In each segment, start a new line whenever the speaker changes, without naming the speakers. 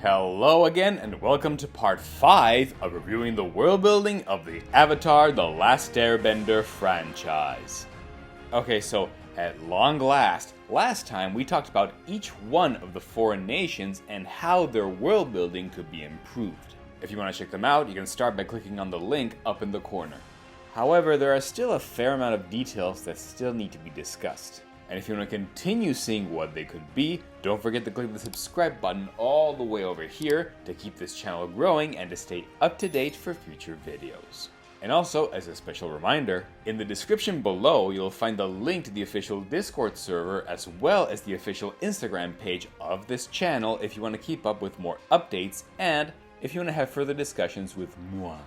Hello again, and welcome to part 5 of reviewing the world building of the Avatar The Last Airbender franchise. Okay, so at long last time we talked about each one of the foreign nations and how their world building could be improved. If you want to check them out, you can start by clicking on the link up in the corner. However, there are still a fair amount of details that still need to be discussed. And if you want to continue seeing what they could be, don't forget to click the subscribe button all the way over here to keep this channel growing and to stay up to date for future videos. And also, as a special reminder, in the description below you'll find the link to the official Discord server as well as the official Instagram page of this channel if you want to keep up with more updates and if you want to have further discussions with moi.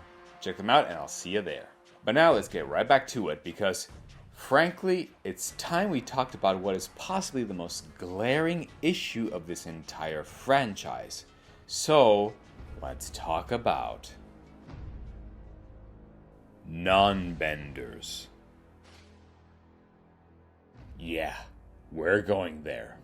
Check them out and I'll see you there. But now let's get right back to it because frankly, it's time we talked about what is possibly the most glaring issue of this entire franchise. So, let's talk about Nonbenders. Yeah, we're going there.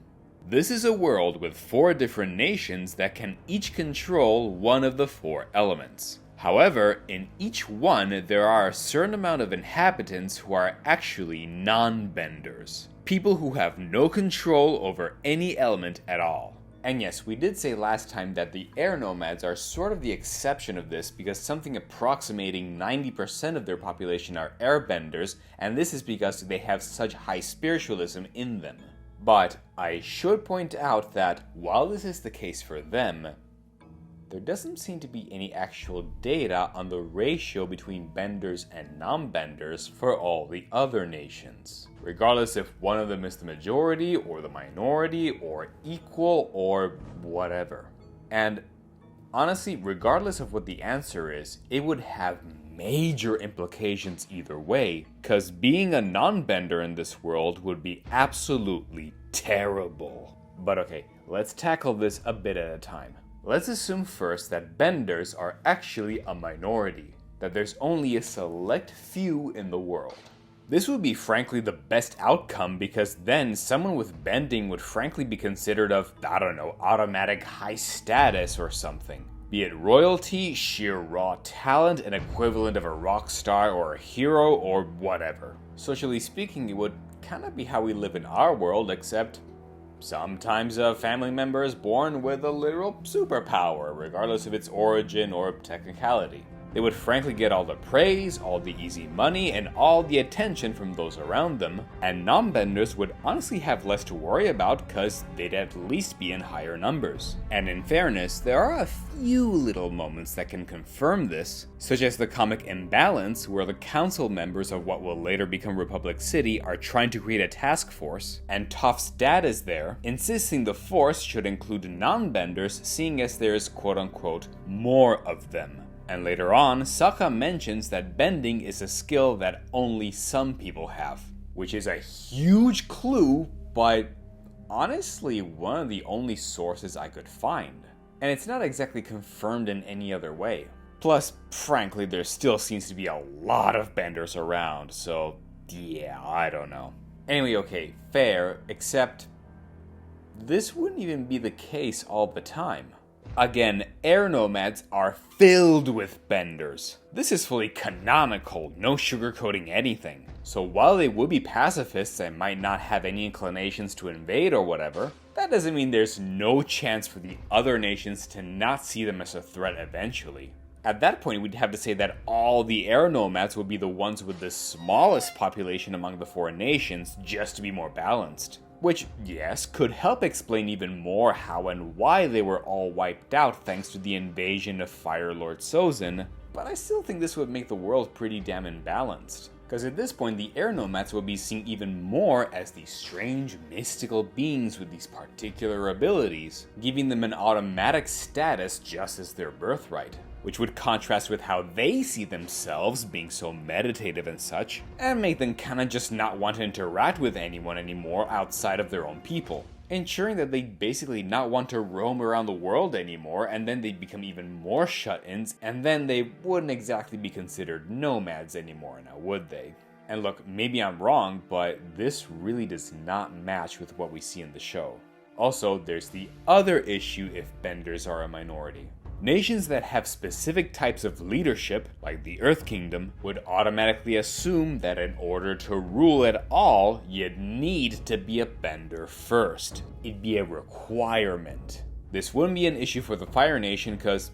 This is a world with 4 different nations that can each control one of the 4 elements. However, in each one, there are a certain amount of inhabitants who are actually non-benders. People who have no control over any element at all. And yes, we did say last time that the air nomads are sort of the exception of this because something approximating 90% of their population are airbenders, and this is because they have such high spiritualism in them. But I should point out that while this is the case for them, there doesn't seem to be any actual data on the ratio between benders and non-benders for all the other nations, regardless if one of them is the majority or the minority or equal or whatever. And honestly, regardless of what the answer is, it would have major implications either way, because being a non-bender in this world would be absolutely terrible. But okay, let's tackle this a bit at a time. Let's assume first that benders are actually a minority, that there's only a select few in the world. This would be frankly the best outcome because then someone with bending would frankly be considered of, I don't know, automatic high status or something. Be it royalty, sheer raw talent, an equivalent of a rock star or a hero or whatever. Socially speaking, it would kind of be how we live in our world, except sometimes a family member is born with a literal superpower, regardless of its origin or technicality. They would frankly get all the praise, all the easy money, and all the attention from those around them, and non-benders would honestly have less to worry about because they'd at least be in higher numbers. And in fairness, there are a few little moments that can confirm this, such as the comic Imbalance, where the council members of what will later become Republic City are trying to create a task force, and Toph's dad is there, insisting the force should include non-benders, seeing as there is quote-unquote more of them. And later on, Sokka mentions that bending is a skill that only some people have, which is a huge clue, but honestly one of the only sources I could find. And it's not exactly confirmed in any other way. Plus, frankly, there still seems to be a lot of benders around, so yeah, I don't know. Anyway, okay, fair, except this wouldn't even be the case all the time. Again, air nomads are filled with benders. This is fully canonical, no sugarcoating anything. So while they would be pacifists and might not have any inclinations to invade or whatever, that doesn't mean there's no chance for the other nations to not see them as a threat eventually. At that point, we'd have to say that all the air nomads would be the ones with the smallest population among the 4 nations, just to be more balanced. Which, yes, could help explain even more how and why they were all wiped out thanks to the invasion of Fire Lord Sozin, but I still think this would make the world pretty damn imbalanced. Because at this point, the air nomads would be seen even more as these strange, mystical beings with these particular abilities, giving them an automatic status just as their birthright, which would contrast with how they see themselves being so meditative and such, and make them kinda just not want to interact with anyone anymore outside of their own people, ensuring that they'd basically not want to roam around the world anymore, and then they'd become even more shut-ins, and then they wouldn't exactly be considered nomads anymore, now would they? And look, maybe I'm wrong, but this really does not match with what we see in the show. Also, there's the other issue if benders are a minority. Nations that have specific types of leadership, like the Earth Kingdom, would automatically assume that in order to rule at all, you'd need to be a bender first. It'd be a requirement. This wouldn't be an issue for the Fire Nation because,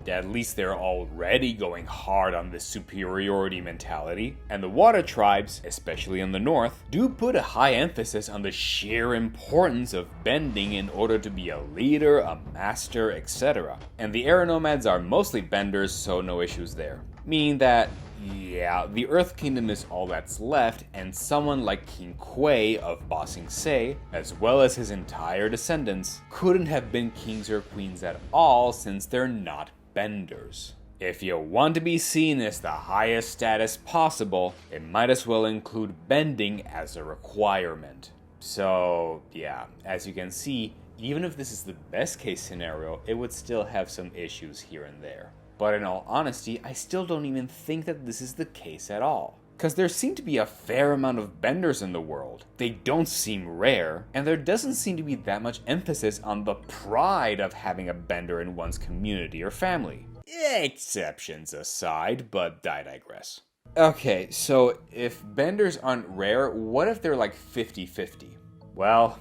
at least they're already going hard on this superiority mentality. And the Water Tribes, especially in the north, do put a high emphasis on the sheer importance of bending in order to be a leader, a master, etc. And the Air Nomads are mostly benders, so no issues there. Meaning that, the Earth Kingdom is all that's left, and someone like King Kuei of Ba Sing Se, as well as his entire descendants, couldn't have been kings or queens at all since they're not benders. If you want to be seen as the highest status possible, it might as well include bending as a requirement. So, as you can see, even if this is the best case scenario, it would still have some issues here and there. But in all honesty, I still don't even think that this is the case at all. Because there seem to be a fair amount of benders in the world. They don't seem rare, and there doesn't seem to be that much emphasis on the pride of having a bender in one's community or family. Exceptions aside, but I digress. Okay, so if benders aren't rare, what if they're like 50-50? Well,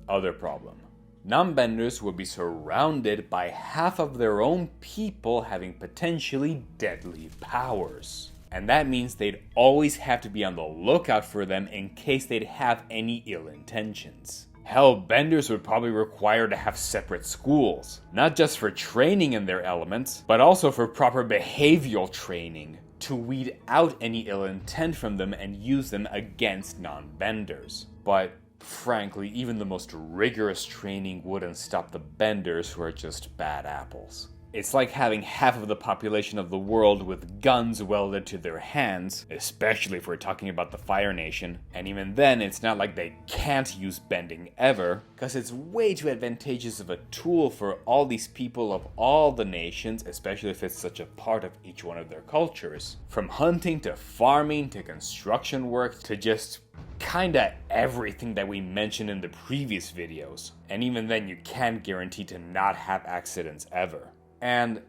other problem. Nonbenders would be surrounded by half of their own people having potentially deadly powers. And that means they'd always have to be on the lookout for them in case they'd have any ill intentions. Hell, benders would probably require to have separate schools, not just for training in their elements, but also for proper behavioral training, to weed out any ill intent from them and use them against non-benders. But frankly, even the most rigorous training wouldn't stop the benders who are just bad apples. It's like having half of the population of the world with guns welded to their hands, especially if we're talking about the Fire Nation. And even then, it's not like they can't use bending ever, because it's way too advantageous of a tool for all these people of all the nations, especially if it's such a part of each one of their cultures. From hunting to farming to construction work to just kinda everything that we mentioned in the previous videos. And even then, you can't guarantee to not have accidents ever. And,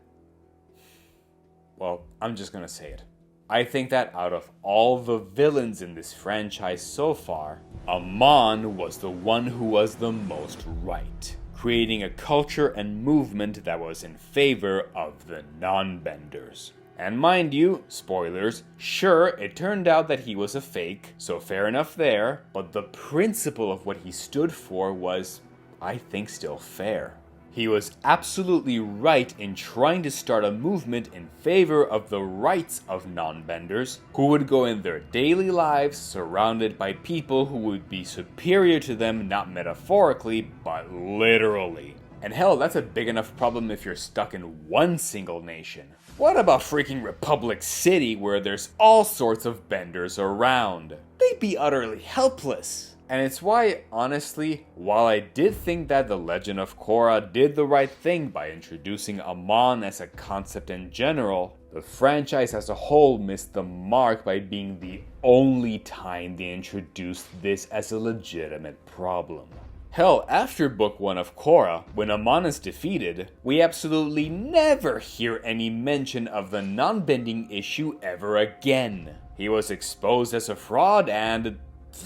well, I'm just gonna say it. I think that out of all the villains in this franchise so far, Amon was the one who was the most right, creating a culture and movement that was in favor of the non-benders. And mind you, spoilers, sure, it turned out that he was a fake, so fair enough there, but the principle of what he stood for was, I think, still fair. He was absolutely right in trying to start a movement in favor of the rights of non-benders, who would go in their daily lives surrounded by people who would be superior to them, not metaphorically, but literally. And hell, that's a big enough problem if you're stuck in one single nation. What about freaking Republic City, where there's all sorts of benders around? They'd be utterly helpless. And it's why, honestly, while I did think that The Legend of Korra did the right thing by introducing Amon as a concept in general, the franchise as a whole missed the mark by being the only time they introduced this as a legitimate problem. Hell, after Book 1 of Korra, when Amon is defeated, we absolutely never hear any mention of the non-bending issue ever again. He was exposed as a fraud and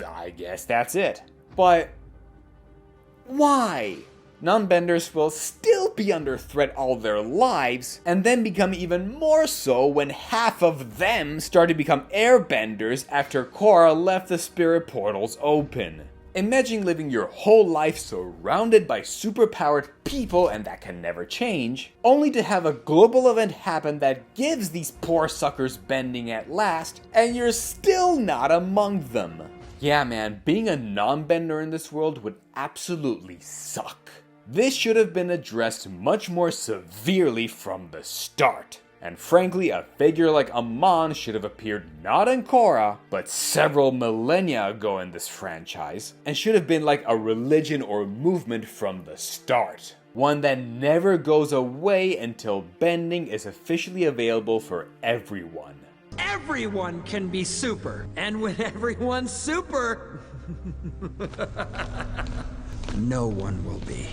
I guess that's it. But why? Non-benders will still be under threat all their lives, and then become even more so when half of them start to become airbenders after Korra left the spirit portals open. Imagine living your whole life surrounded by superpowered people, and that can never change, only to have a global event happen that gives these poor suckers bending at last, and you're still not among them. Yeah man, being a non-bender in this world would absolutely suck. This should have been addressed much more severely from the start. And frankly, a figure like Amon should have appeared not in Korra, but several millennia ago in this franchise, and should have been like a religion or movement from the start. One that never goes away until bending is officially available for everyone.
Everyone can be super, and when everyone's super, no one will be.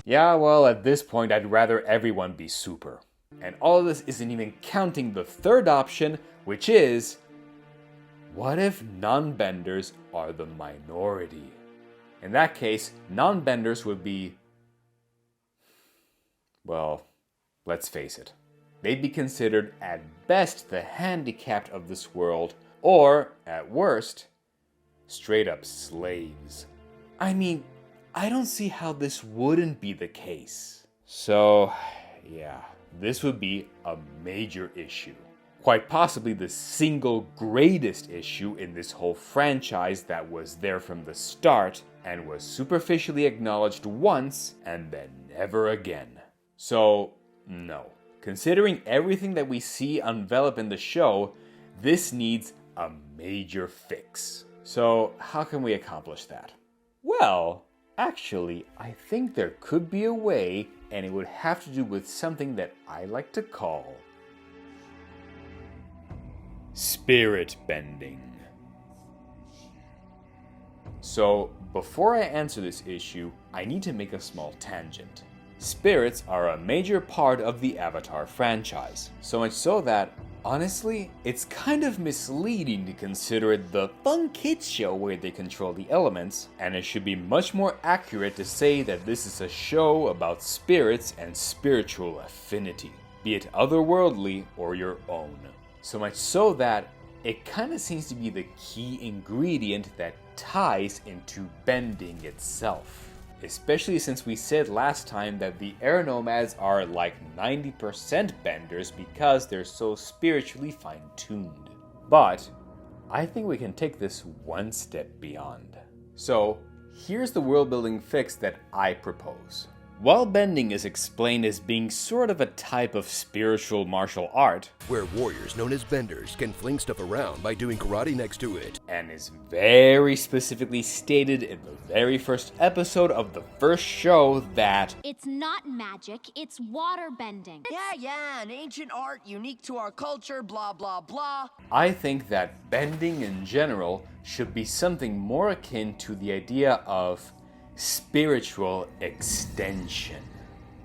Yeah, well, at this point, I'd rather everyone be super. And all of this isn't even counting the third option, which is, what if non-benders are the minority? In that case, non-benders would be, well, let's face it. They'd be considered at best the handicapped of this world, or, at worst, straight up slaves. I mean, I don't see how this wouldn't be the case. So, yeah, this would be a major issue. Quite possibly the single greatest issue in this whole franchise that was there from the start and was superficially acknowledged once and then never again. So, no. Considering everything that we see envelop in the show, this needs a major fix. So, how can we accomplish that? Well, actually, I think there could be a way, and it would have to do with something that I like to call Spiritbending. So, before I answer this issue, I need to make a small tangent. Spirits are a major part of the Avatar franchise, so much so that, honestly, it's kind of misleading to consider it the fun kids show where they control the elements, and it should be much more accurate to say that this is a show about spirits and spiritual affinity, be it otherworldly or your own. So much so that it kind of seems to be the key ingredient that ties into bending itself. Especially since we said last time that the air nomads are like 90% benders because they're so spiritually fine-tuned. But I think we can take this one step beyond. So here's the world building fix that I propose. While bending is explained as being sort of a type of spiritual martial art,
where warriors known as benders can fling stuff around by doing karate next to it,
and is very specifically stated in the very first episode of the first show that
it's not magic, it's water bending.
Yeah, an ancient art unique to our culture, blah, blah, blah.
I think that bending in general should be something more akin to the idea of spiritual extension.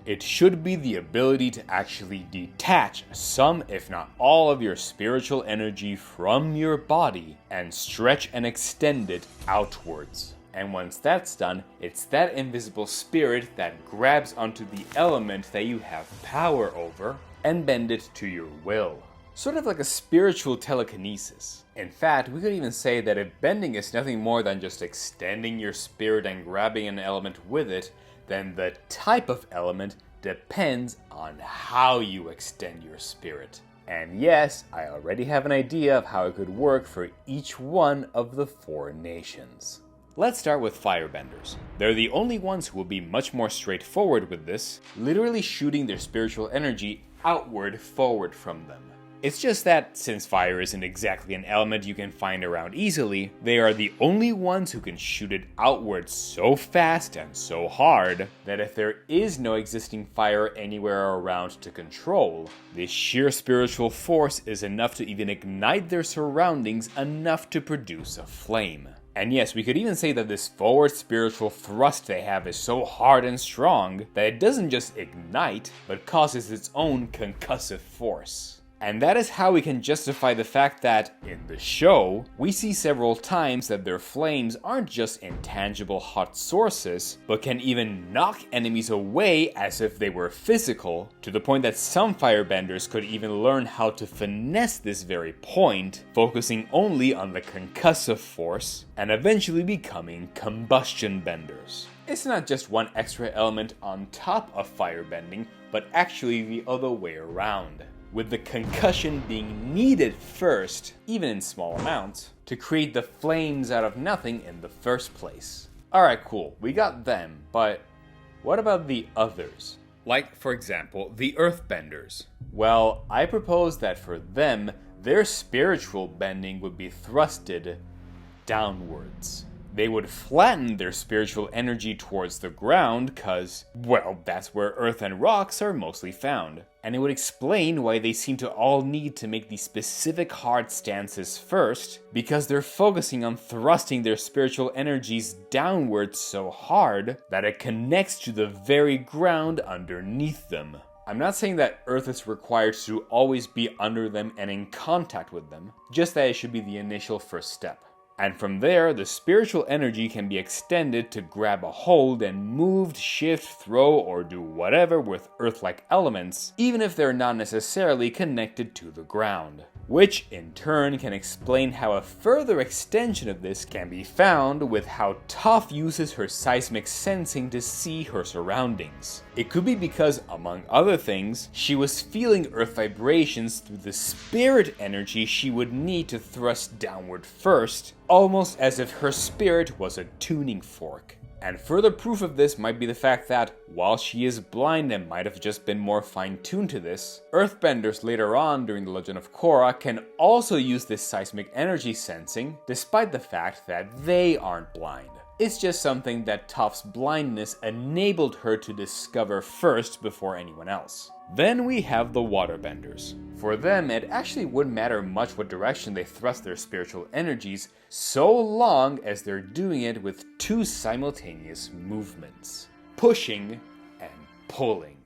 It should be the ability to actually detach some, if not all, of your spiritual energy from your body and stretch and extend it outwards. And once that's done, it's that invisible spirit that grabs onto the element that you have power over and bend it to your will. Sort of like a spiritual telekinesis. In fact, we could even say that if bending is nothing more than just extending your spirit and grabbing an element with it, then the type of element depends on how you extend your spirit. And yes, I already have an idea of how it could work for each one of the 4 nations. Let's start with firebenders. They're the only ones who will be much more straightforward with this, literally shooting their spiritual energy outward forward from them. It's just that, since fire isn't exactly an element you can find around easily, they are the only ones who can shoot it outward so fast and so hard that if there is no existing fire anywhere around to control, this sheer spiritual force is enough to even ignite their surroundings enough to produce a flame. And yes, we could even say that this forward spiritual thrust they have is so hard and strong that it doesn't just ignite, but causes its own concussive force. And that is how we can justify the fact that, in the show, we see several times that their flames aren't just intangible hot sources, but can even knock enemies away as if they were physical, to the point that some firebenders could even learn how to finesse this very point, focusing only on the concussive force, and eventually becoming combustion benders. It's not just one extra element on top of firebending, but actually the other way around, with the concussion being needed first, even in small amounts, to create the flames out of nothing in the first place. Alright, cool, we got them, but what about the others? Like, for example, the earthbenders. Well, I propose that for them, their spiritual bending would be thrusted downwards. they would flatten their spiritual energy towards the ground cause, well, that's where earth and rocks are mostly found. And it would explain why they seem to all need to make these specific hard stances first, because they're focusing on thrusting their spiritual energies downwards so hard that it connects to the very ground underneath them. I'm not saying that Earth is required to always be under them and in contact with them, just that it should be the initial first step. And from there, the spiritual energy can be extended to grab a hold and moved, shift, throw, or do whatever with Earth-like elements, even if they're not necessarily connected to the ground. Which, in turn, can explain how a further extension of this can be found with how Toph uses her seismic sensing to see her surroundings. It could be because, among other things, she was feeling Earth vibrations through the spirit energy she would need to thrust downward first, almost as if her spirit was a tuning fork. And further proof of this might be the fact that, while she is blind and might have just been more fine-tuned to this, Earthbenders later on during the Legend of Korra can also use this seismic energy sensing, despite the fact that they aren't blind. It's just something that Toph's blindness enabled her to discover first before anyone else. Then we have the Waterbenders. For them, it actually wouldn't matter much what direction they thrust their spiritual energies, so long as they're doing it with two simultaneous movements: pushing and pulling.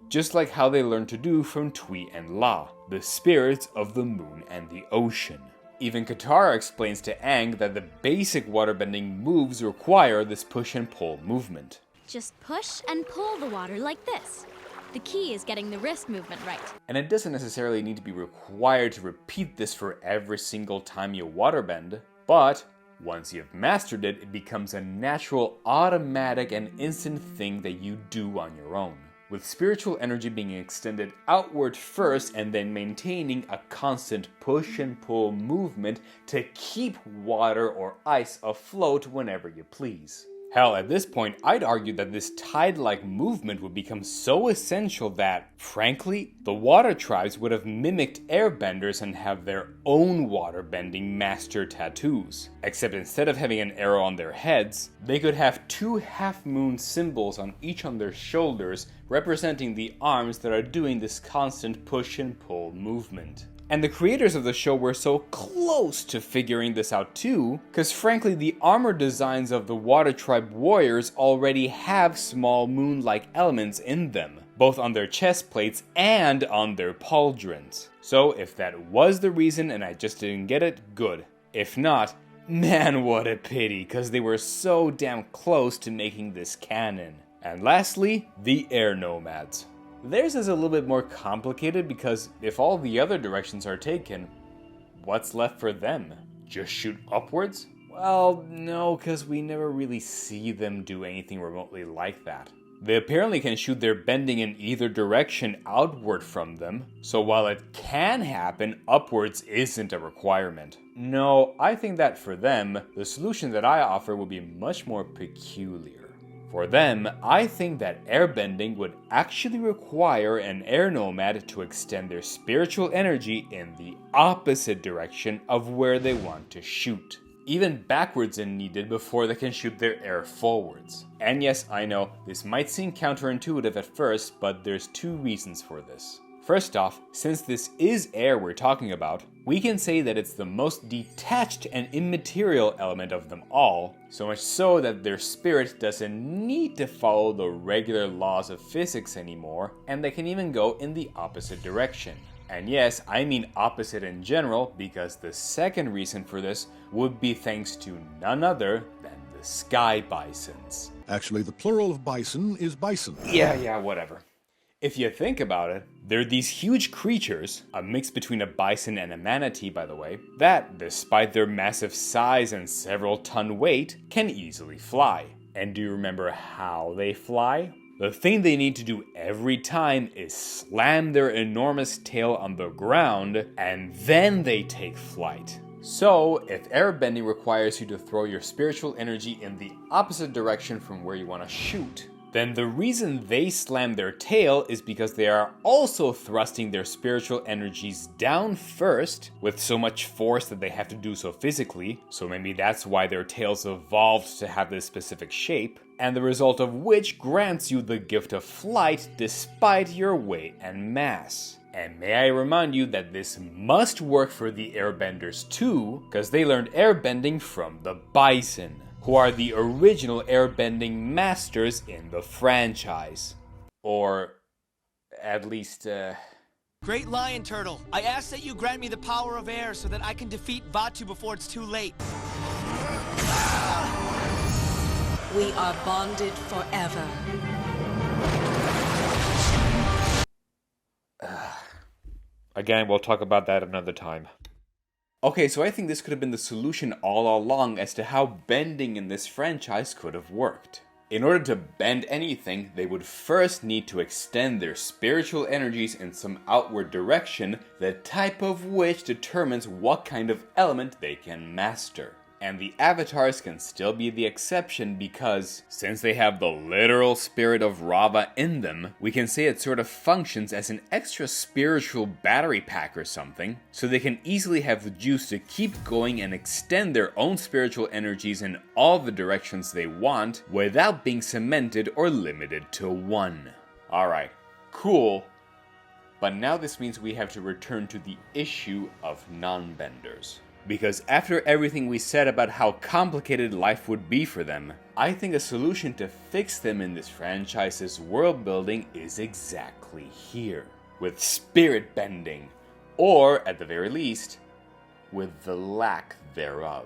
Just like how they learned to do from Tui and La, the spirits of the moon and the ocean. Even Katara explains to Aang that the basic waterbending moves require this push and pull movement.
Just push and pull the water like this. The key is getting the wrist movement right.
And it doesn't necessarily need to be required to repeat this for every single time you waterbend, but once you've mastered it, it becomes a natural, automatic, and instant thing that you do on your own, with spiritual energy being extended outward first and then maintaining a constant push and pull movement to keep water or ice afloat whenever you please. Hell, at this point, I'd argue that this tide-like movement would become so essential that, frankly, the water tribes would have mimicked airbenders and have their own waterbending master tattoos. Except instead of having an arrow on their heads, they could have two half-moon symbols on each on their shoulders representing the arms that are doing this constant push and pull movement. And the creators of the show were so close to figuring this out too, because frankly the armor designs of the Water Tribe warriors already have small moon-like elements in them, both on their chest plates and on their pauldrons. So if that was the reason and I just didn't get it, good. If not, man, what a pity, because they were so damn close to making this canon. And lastly, the air nomads. Theirs is a little bit more complicated because if all the other directions are taken, what's left for them? Just shoot upwards? Well, no, because we never really see them do anything remotely like that. They apparently can shoot their bending in either direction outward from them, so while it can happen, upwards isn't a requirement. No, I think that for them, the solution that I offer would be much more peculiar. For them, I think that airbending would actually require an air nomad to extend their spiritual energy in the opposite direction of where they want to shoot. Even backwards and needed before they can shoot their air forwards. And yes, I know, this might seem counterintuitive at first, but there's two reasons for this. First off, since this is air we're talking about, we can say that it's the most detached and immaterial element of them all, so much so that their spirit doesn't need to follow the regular laws of physics anymore, and they can even go in the opposite direction. And yes, I mean opposite in general, because the second reason for this would be thanks to none other than the sky bisons.
Actually, the plural of bison is bison.
Yeah, whatever. If you think about it, they're these huge creatures, a mix between a bison and a manatee by the way, that, despite their massive size and several ton weight, can easily fly. And do you remember how they fly? The thing they need to do every time is slam their enormous tail on the ground, and then they take flight. So, if airbending requires you to throw your spiritual energy in the opposite direction from where you want to shoot, then the reason they slam their tail is because they are also thrusting their spiritual energies down first with so much force that they have to do so physically, so maybe that's why their tails evolved to have this specific shape, and the result of which grants you the gift of flight despite your weight and mass. And may I remind you that this must work for the airbenders too, because they learned airbending from the bison, who are the original airbending masters in the franchise. Or, at least,
Great Lion Turtle, I ask that you grant me the power of air so that I can defeat Vatu before it's too late.
We are bonded forever.
Again, we'll talk about that another time. Okay, so I think this could have been the solution all along as to how bending in this franchise could have worked. In order to bend anything, they would first need to extend their spiritual energies in some outward direction, the type of which determines what kind of element they can master. And the avatars can still be the exception because, since they have the literal spirit of Rava in them, we can say it sort of functions as an extra spiritual battery pack or something, so they can easily have the juice to keep going and extend their own spiritual energies in all the directions they want without being cemented or limited to one. Alright, cool. But now this means we have to return to the issue of non-benders. Because after everything we said about how complicated life would be for them, I think a solution to fix them in this franchise's world building is exactly here. With spirit bending, or at the very least, with the lack thereof.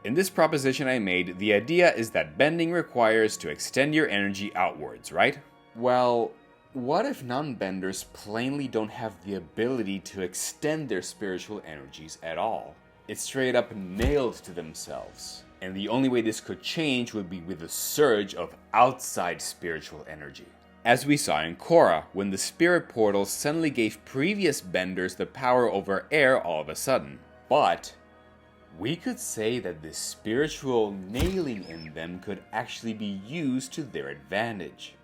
In this proposition I made, the idea is that bending requires to extend your energy outwards, right? Well, what if non-benders plainly don't have the ability to extend their spiritual energies at all? It's straight up nailed to themselves. And the only way this could change would be with a surge of outside spiritual energy. As we saw in Korra, when the spirit portal suddenly gave previous benders the power over air all of a sudden. But we could say that this spiritual nailing in them could actually be used to their advantage.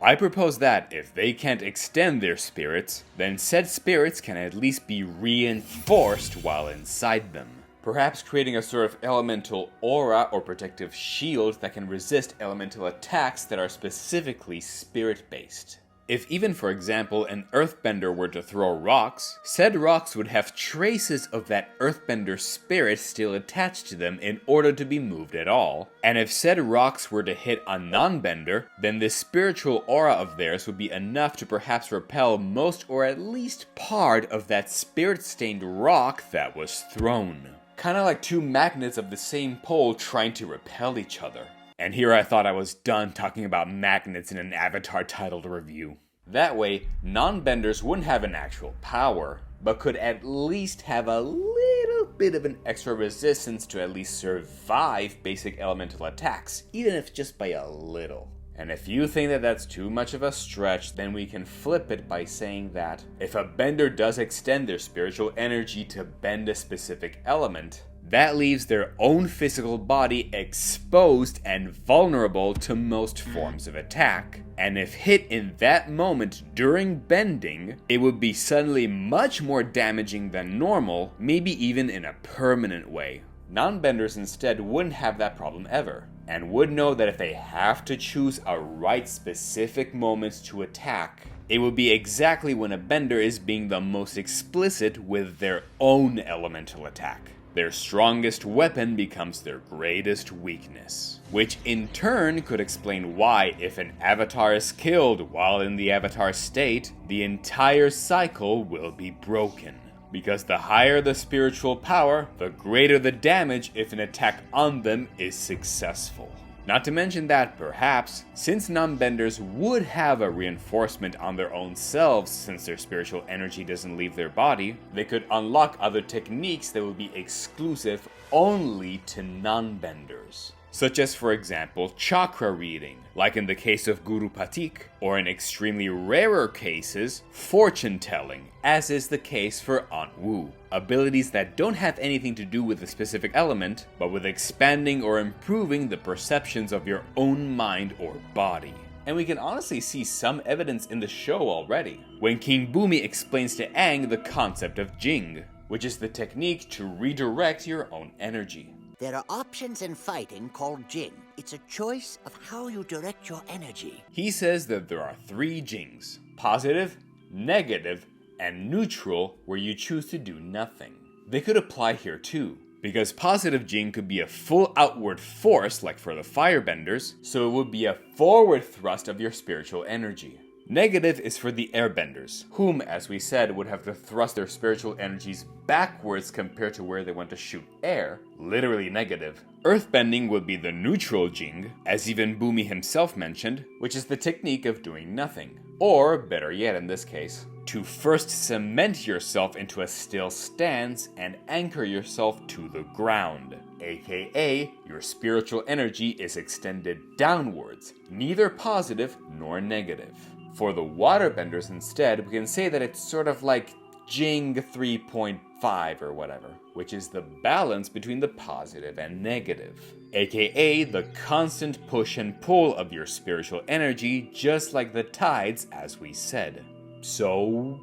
I propose that if they can't extend their spirits, then said spirits can at least be reinforced while inside them. Perhaps creating a sort of elemental aura or protective shield that can resist elemental attacks that are specifically spirit-based. If even, for example, an earthbender were to throw rocks, said rocks would have traces of that earthbender spirit still attached to them in order to be moved at all. And if said rocks were to hit a non-bender, then this spiritual aura of theirs would be enough to perhaps repel most or at least part of that spirit-stained rock that was thrown. Kinda like two magnets of the same pole trying to repel each other. And here I thought I was done talking about magnets in an Avatar titled review. That way, non-benders wouldn't have an actual power, but could at least have a little bit of an extra resistance to at least survive basic elemental attacks, even if just by a little. And if you think that that's too much of a stretch, then we can flip it by saying that if a bender does extend their spiritual energy to bend a specific element, that leaves their own physical body exposed and vulnerable to most forms of attack. And if hit in that moment during bending, it would be suddenly much more damaging than normal, maybe even in a permanent way. Non-benders instead wouldn't have that problem ever, and would know that if they have to choose a right specific moment to attack, it would be exactly when a bender is being the most explicit with their own elemental attack. Their strongest weapon becomes their greatest weakness, which in turn could explain why, if an avatar is killed while in the avatar state, the entire cycle will be broken. Because the higher the spiritual power, the greater the damage if an attack on them is successful. Not to mention that, perhaps, since non-benders would have a reinforcement on their own selves since their spiritual energy doesn't leave their body, they could unlock other techniques that would be exclusive only to non-benders. such as for example chakra reading, like in the case of Guru Patik, or in extremely rarer cases, fortune telling, as is the case for Aunt Wu. Abilities that don't have anything to do with a specific element, but with expanding or improving the perceptions of your own mind or body. And we can honestly see some evidence in the show already, when King Bumi explains to Aang the concept of Jing, which is the technique to redirect your own energy.
There are options in fighting called Jing. It's a choice of how you direct your energy.
He says that there are 3 Jings: positive, negative, and neutral, where you choose to do nothing. They could apply here too, because positive Jing could be a full outward force like for the firebenders, so it would be a forward thrust of your spiritual energy. Negative is for the airbenders, whom, as we said, would have to thrust their spiritual energies backwards compared to where they want to shoot air, literally negative. Earthbending would be the neutral Jing, as even Bumi himself mentioned, which is the technique of doing nothing. Or, better yet in this case, to first cement yourself into a still stance and anchor yourself to the ground, aka your spiritual energy is extended downwards, neither positive nor negative. For the waterbenders instead, we can say that it's sort of like Jing 3.5 or whatever, which is the balance between the positive and negative, aka the constant push and pull of your spiritual energy, just like the tides, as we said. So,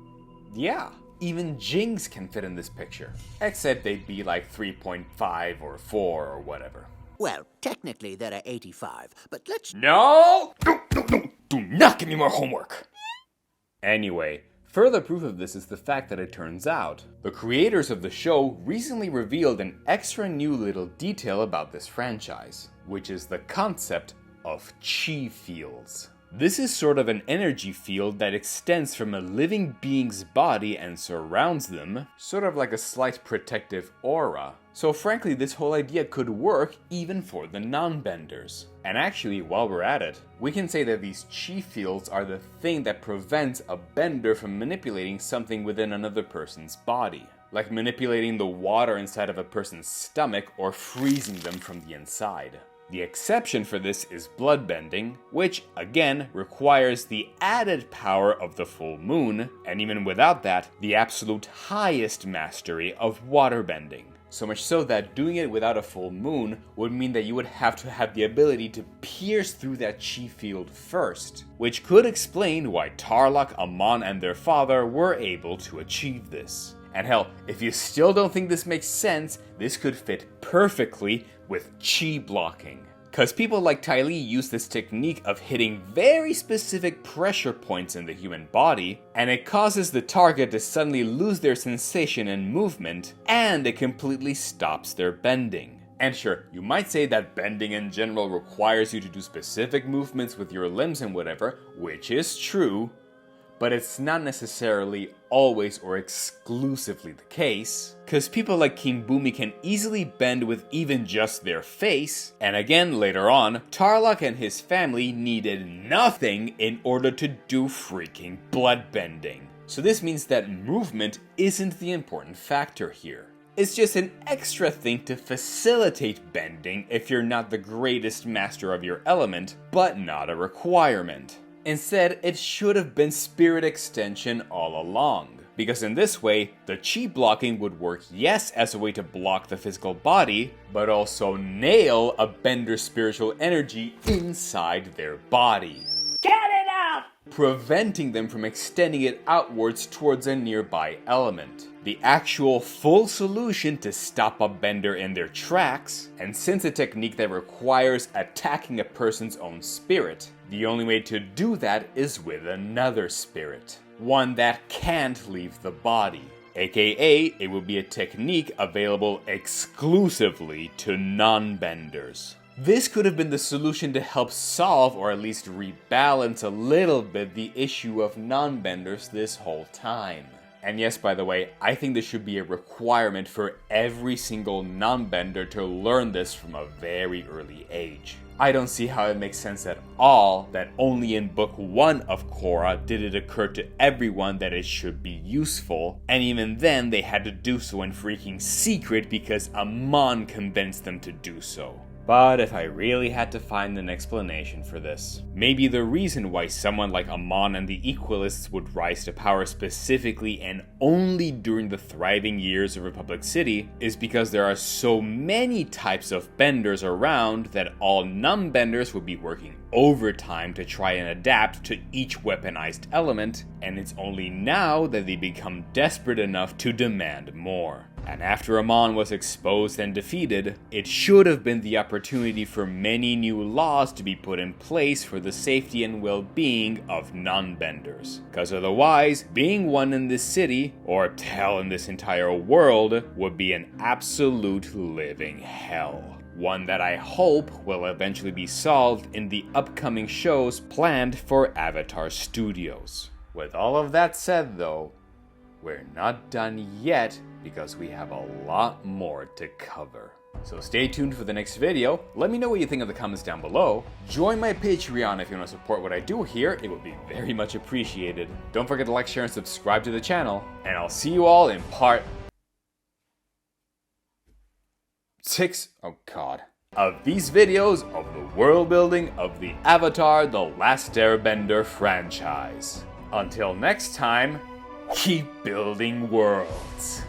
yeah, even Jings can fit in this picture, except they'd be like 3.5 or 4 or whatever.
Well, technically there are 85, but let's...
No! Do not give me more homework! Anyway, further proof of this is the fact that it turns out the creators of the show recently revealed an extra new little detail about this franchise, which is the concept of chi fields. This is sort of an energy field that extends from a living being's body and surrounds them, sort of like a slight protective aura. So frankly, this whole idea could work even for the Nonbenders. And actually, while we're at it, we can say that these chi fields are the thing that prevents a bender from manipulating something within another person's body, like manipulating the water inside of a person's stomach or freezing them from the inside. The exception for this is bloodbending, which, again, requires the added power of the full moon, and even without that, the absolute highest mastery of waterbending. So much so that doing it without a full moon would mean that you would have to have the ability to pierce through that chi field first, which could explain why Tarlok, Amon, and their father were able to achieve this. And hell, if you still don't think this makes sense, this could fit perfectly with chi blocking. Cause people like Ty Lee use this technique of hitting very specific pressure points in the human body, and it causes the target to suddenly lose their sensation and movement, and it completely stops their bending. And sure, you might say that bending in general requires you to do specific movements with your limbs and whatever, which is true, but it's not necessarily always or exclusively the case, cause people like King Bumi can easily bend with even just their face, and again later on, Tarlok and his family needed nothing in order to do freaking bloodbending. So this means that movement isn't the important factor here. It's just an extra thing to facilitate bending if you're not the greatest master of your element, but not a requirement. Instead, it should have been spirit extension all along, because in this way, the chi blocking would work yes as a way to block the physical body, but also nail a bender's spiritual energy inside their body. Get it out! Preventing them from extending it outwards towards a nearby element. The actual full solution to stop a bender in their tracks, and since a technique that requires attacking a person's own spirit, the only way to do that is with another spirit, one that can't leave the body, aka it would be a technique available exclusively to non-benders. This could have been the solution to help solve or at least rebalance a little bit the issue of non-benders this whole time. And yes, by the way, I think this should be a requirement for every single non-bender to learn this from a very early age. I don't see how it makes sense at all that only in book 1 of Korra did it occur to everyone that it should be useful, and even then they had to do so in freaking secret because Amon convinced them to do so. But if I really had to find an explanation for this, maybe the reason why someone like Amon and the Equalists would rise to power specifically and only during the thriving years of Republic City is because there are so many types of benders around that all Nonbenders would be working overtime to try and adapt to each weaponized element, and it's only now that they become desperate enough to demand more. And after Amon was exposed and defeated, it should have been the opportunity for many new laws to be put in place for the safety and well-being of Nonbenders. Because otherwise, being one in this city, or hell in this entire world, would be an absolute living hell. One that I hope will eventually be solved in the upcoming shows planned for Avatar Studios. With all of that said though, we're not done yet because we have a lot more to cover. So stay tuned for the next video, let me know what you think in the comments down below, join my Patreon if you want to support what I do here, it would be very much appreciated. Don't forget to like, share, and subscribe to the channel, and I'll see you all in part 6, oh god, of these videos of the world building of the Avatar The Last Airbender franchise. Until next time, keep building worlds.